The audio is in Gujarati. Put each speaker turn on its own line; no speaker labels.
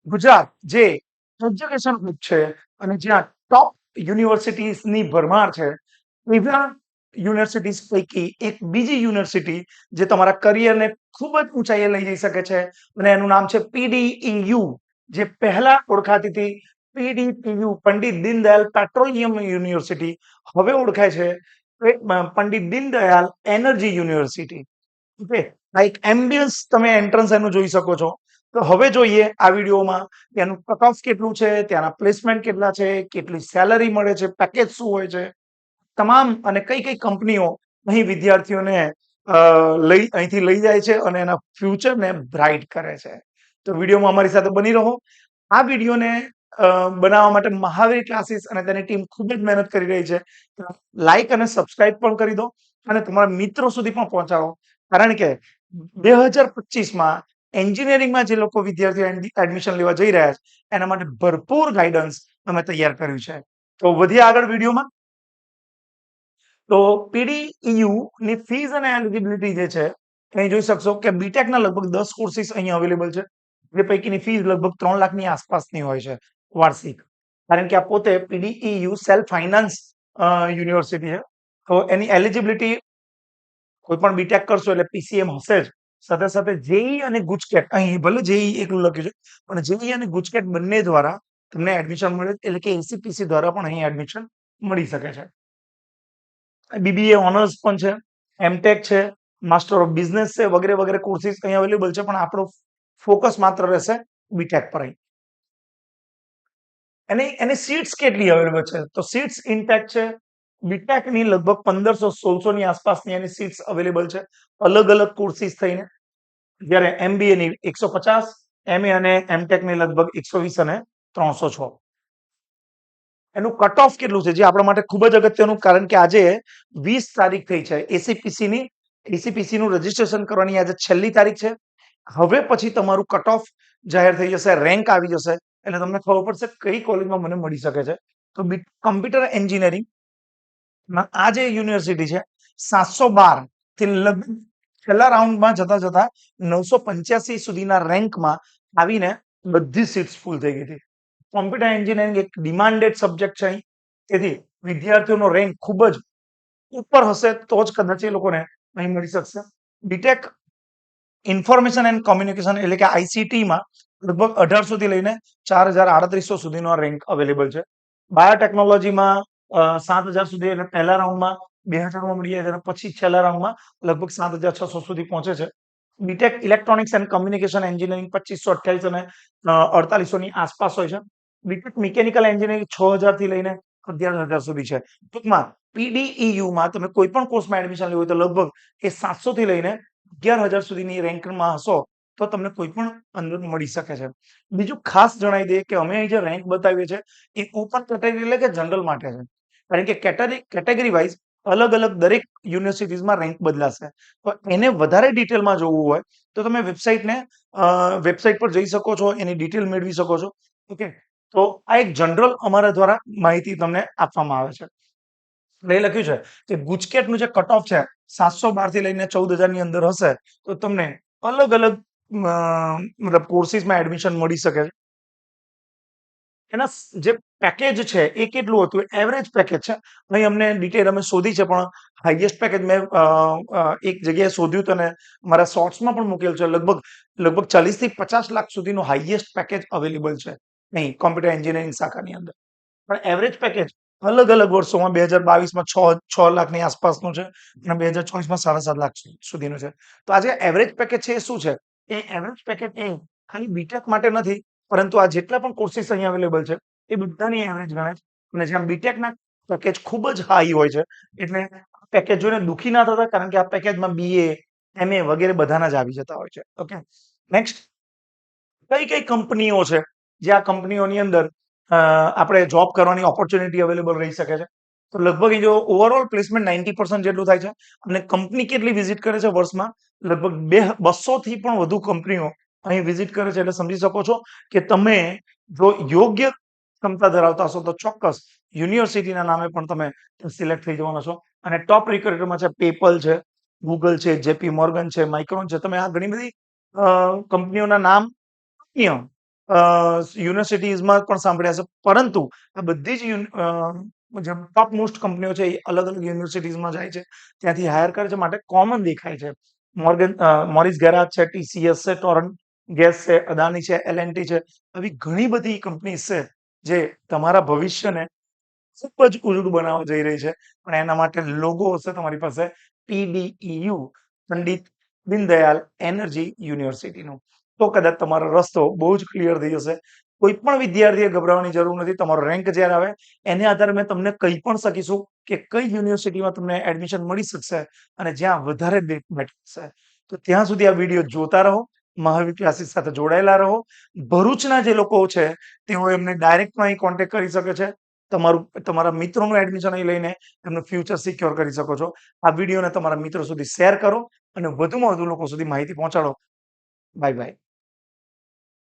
ગુજરાત જે એજ્યુકેશન હબ છે અને જ્યાં ટોપ યુનિવર્સિટીઝની ભરમાર છે, એવા યુનિવર્સિટીઝ પૈકી એક બીજી યુનિવર્સિટી જે તમારા કરિયરને ખૂબ જ ઊંચાઈએ લઈ જઈ શકે છે અને એનું નામ છે પીડીઈયુ, જે પહેલા ઓળખાતી હતી PDPU, Pandit Deendayal petroleum university, હવે ઓળખાય છે Pandit Deendayal energy university. Okay, આ એક એમ્બિયન્સ તમે એન્ટ્રન્સ એનું જોઈ શકો છો. તો હવે જોઈએ આ વિડીયોમાં ત્યાંનું કટ ઓફ કેટલું છે, ત્યાંના પ્લેસમેન્ટ કેટલા છે, કેટલી સેલરી મળે છે, પેકેજ શું હોય છે, તમામ અને કઈ કઈ કંપનીઓ અહીં વિદ્યાર્થીઓને અહીંથી લઈ જાય છે અને એના ફ્યુચરને બ્રાઇટ કરે છે. તો વિડીયોમાં અમારી સાથે બની રહો. આ વિડીયોને બનાવવા માટે મહાવીર ક્લાસીસ અને તેની ટીમ ખૂબ જ મહેનત કરી રહી છે. લાઈક અને સબસ્ક્રાઇબ પણ કરી દો અને તમારા મિત્રો સુધી પણ પહોંચાડો, કારણ કે 2025માં એન્જિનિયરિંગમાં જે લોકો વિદ્યાર્થીઓ એડમિશન લેવા જઈ રહ્યા છે એના માટે ભરપૂર ગાઈડન્સ અમે તૈયાર કર્યું છે. તો વધીએ આગળ વિડીયોમાં. તો પીડીઈયુ ની ફીસ અને એલિજિબિલિટી જે છે અહીં જોઈ શકશો કે બીટેક ના લગભગ 10 કોર્સીસ અહીં અવેલેબલ છે, જે પૈકીની ફીસ લગભગ 3 લાખની આસપાસની હોય છે વાર્ષિક, કારણ કે આ પોતે પીડીઈયુ સેલ્ફ ફાઇનાન્સ યુનિવર્સિટી છે. તો એની એલિજિબિલિટી કોઈ પણ બીટેક કરશો એટલે પીસીએમ હશે જ, સાથે સાથે જેઈ અને ગુજકેટ, અહીં ભલે જેઈ એકલું લખ્યું છે પણ જેઈ અને ગુજકેટ બંને દ્વારા તમને એડમિશન મળે, એટલે કે એસીપીસી દ્વારા પણ અહીં એડમિશન મળી શકે છે. બીબીએ ઓનર્સ પણ છે, એમટેક છે, માસ્ટર ઓફ બિઝનેસ છે, વગેરે વગેરે કોર્સીસ અહીં અવેલેબલ છે, પણ આપણો ફોકસ માત્ર રહેશે બીટેક પર. એની સીટ્સ કેટલી અવેલેબલ છે? તો સીટ્સ ઇન્ટેક છે. બીટેક ની લગભગ 1500-1600 ની આસપાસની એની સીટ્સ અવેલેબલ છે અલગ અલગ કોર્સીસ થઈને, જ્યારે એમબીએ ની 150, એમએ અને એમટેક ની લગભગ 120 અને 306. એનું કટ ઓફ કેટલું છે, જે આપણા માટે ખૂબ જ અગત્યનું, કારણ કે આજે 20 તારીખ થઈ છે એસીપીસી નું રજીસ્ટ્રેશન કરવાની આજે છેલ્લી તારીખ છે. હવે પછી તમારું કટ ઓફ જાહેર થઈ જશે, રેન્ક આવી જશે, એટલે તમને ખબર પડશે કઈ કોલેજમાં મને મળી શકે છે. તો કમ્પ્યુટર એન્જિનિયરિંગ આ જે યુનિવર્સિટી છે 712 થી લગભગ છેલ્લા રાઉન્ડમાં જતા જતા 985 સુધીના રેન્કમાં આવીને બધી સીટ્સ ફૂલ થઈ ગઈ હતી. કોમ્પ્યુટર એન્જિનિયરિંગ એક ડિમાન્ડેડ સબ્જેક્ટ છે અહીં, તેથી વિદ્યાર્થીઓનો રેન્ક ખૂબ જ ઉપર હશે તો જ કદાચ એ લોકોને અહીં મળી શકશે. બીટેક ઇન્ફોર્મેશન એન્ડ કોમ્યુનિકેશન એટલે કે આઈસીટીમાં લગભગ 1800 થી લઈને 4338 સુધીનો રેન્ક અવેલેબલ છે. બાયોટેકનોલોજીમાં 7000 સુધી, એટલે પહેલા રાઉન્ડમાં 2000 મળી જાય, પછી છેલ્લા રાઉન્ડમાં લગભગ 7600 સુધી પહોંચે છે. BTech electronics and communication engineering 2528 અને 4800 ની આસપાસ હોય છે. બીટેક મિકેનિકલ એન્જિનિયરિંગ 6000 થી લઈને 11000 સુધી છે. ટૂંકમાં પીડીઈયુમાં તમે કોઈ પણ કોર્સમાં એડમિશન લેવું હોય તો લગભગ એ 700 થી લઈને 11000 સુધીની રેન્કમાં હશો તો તમને કોઈ પણ અંદર મળી શકે છે. બીજું ખાસ જણાવી દઈએ કે અમે અહીં જે રેન્ક બતાવીએ છીએ એ ઓપન કેટેગરી એટલે કે જનરલ માટે છે, કારણ કે કેટેગરી વાઇઝ અલગ અલગ દરેક યુનિવર્સિટીઝમાં રેન્ક બદલાશે. તો એને વધારે ડિટેલમાં જોવું હોય તો તમે વેબસાઇટ પર જઈ શકો છો, એની ડિટેલ મેળવી શકો છો. ઓકે, તો આ એક જનરલ અમારા દ્વારા માહિતી તમને આપવામાં આવે છે. એ લખ્યું છે કે ગુજકેટનું જે કટ ઓફ છે 712 થી લઈને 14000 ની અંદર હશે તો તમને અલગ અલગ મતલબ કોર્સીસમાં એડમિશન મળી શકે છે. એના જે પેકેજ છે એ કેટલું હતું, એવરેજ પેકેજ છે, અહીં અમને ડિટેલ અમે શોધી છે, પણ હાઈએસ્ટ પેકેજ મેં એક જગ્યાએ શોધ્યું હતું અને મારા શોર્ટ્સમાં પણ મૂકેલ છે. લગભગ 40 થી 50 લાખ સુધીનું હાઈએસ્ટ પેકેજ અવેલેબલ છે નહીં કોમ્પ્યુટર એન્જિનિયરિંગ શાખાની અંદર. પણ એવરેજ પેકેજ અલગ અલગ વર્ષોમાં 2022માં 6 લાખની આસપાસનું છે અને 2024માં 7.5 લાખ સુધીનું છે. તો આ જે એવરેજ પેકેજ છે એ શું છે? એ એવરેજ પેકેજ એ ખાલી બીટેક માટે નથી, પરંતુ આ જેટલા પણ કોર્સીસ અહીં અવેલેબલ છે એ બધાની એવરેજ ગણાય છે. અને જ્યાં બીટેકના પેકેજ ખૂબ જ હાઈ હોય છે, એટલે પેકેજ જોઈને દુઃખી ના થતા, કારણ કે આ પેકેજમાં બીએ, એમએ વગેરે બધાના જ આવી જતા હોય છે. ઓકે, નેક્સ્ટ, કઈ કઈ કંપનીઓ છે જે આ કંપનીઓની અંદર આપણે જોબ કરવાની ઓપોર્ચ્યુનિટી અવેલેબલ રહી શકે છે? તો લગભગ જો ઓવરઓલ પ્લેસમેન્ટ 90% જેટલું થાય છે, અને કંપની કેટલી વિઝિટ કરે છે વર્ષમાં? લગભગ 200 થી પણ વધુ કંપનીઓ અહીં વિઝિટ કરે છે. એટલે સમજી શકો છો કે તમે જો યોગ્ય ક્ષમતા ધરાવતા હશો તો ચોક્કસ યુનિવર્સિટીના નામે પણ તમે સિલેક્ટ થઈ જવાના છો. અને ટોપ રિક્રુટરમાં છે પેપલ છે, ગૂગલ છે, જેપી મોર્ગન છે, માઇક્રોન છે. તમે આ ઘણી બધી કંપનીઓના નામ યુનિવર્સિટીઝમાં પણ સાંભળ્યા છે. પરંતુ આ બધી જ જે ટોપ મોસ્ટ કંપનીઓ છે એ અલગ અલગ યુનિવર્સિટીઝમાં જાય છે, ત્યાંથી હાયર કરે છે, માટે કોમન દેખાય છે. મોરિસ ગેરાજ છે, TCS છે, ટોરન્ટ ગેસ છે, અદાની છે, L&T છે, આવી ઘણી બધી કંપનીઝ છે જે તમારા ભવિષ્યને ખૂબ જ ઉજળું બનાવવા જઈ રહી છે. પણ એના માટે લોગો હશે તમારી પાસે PDEU, પંડિત દીનદયાળ એનર્જી યુનિવર્સિટીનો. તો કદાચ તમારો રસ્તો બહુ જ ક્લિયર થઈ જશે. કોઈ પણ વિદ્યાર્થીએ ગભરાવાની જરૂર નથી. તમારો રેન્ક જ્યારે આવે એને આધારે મેં તમને કહી પણ શકીશું કે કઈ યુનિવર્સિટીમાં તમને એડમિશન મળી શકશે અને જ્યાં વધારે બેઠ છે. તો ત્યાં સુધી આ વિડીયો જોતા રહો, મહાવીર ક્લાસીસ સાથે જોડાયેલા રહો. ભરૂચના જે લોકો છે તેઓ એમને ડાયરેક્ટમાં અહીં કોન્ટેક્ટ કરી શકે છે. તમારા મિત્રોનું એડમિશન અહીં લઈને એમનું ફ્યુચર સિક્યોર કરી શકો છો. આ વિડીયોને તમારા મિત્રો સુધી શેર કરો અને વધુમાં વધુ લોકો સુધી માહિતી પહોંચાડો. Bye bye.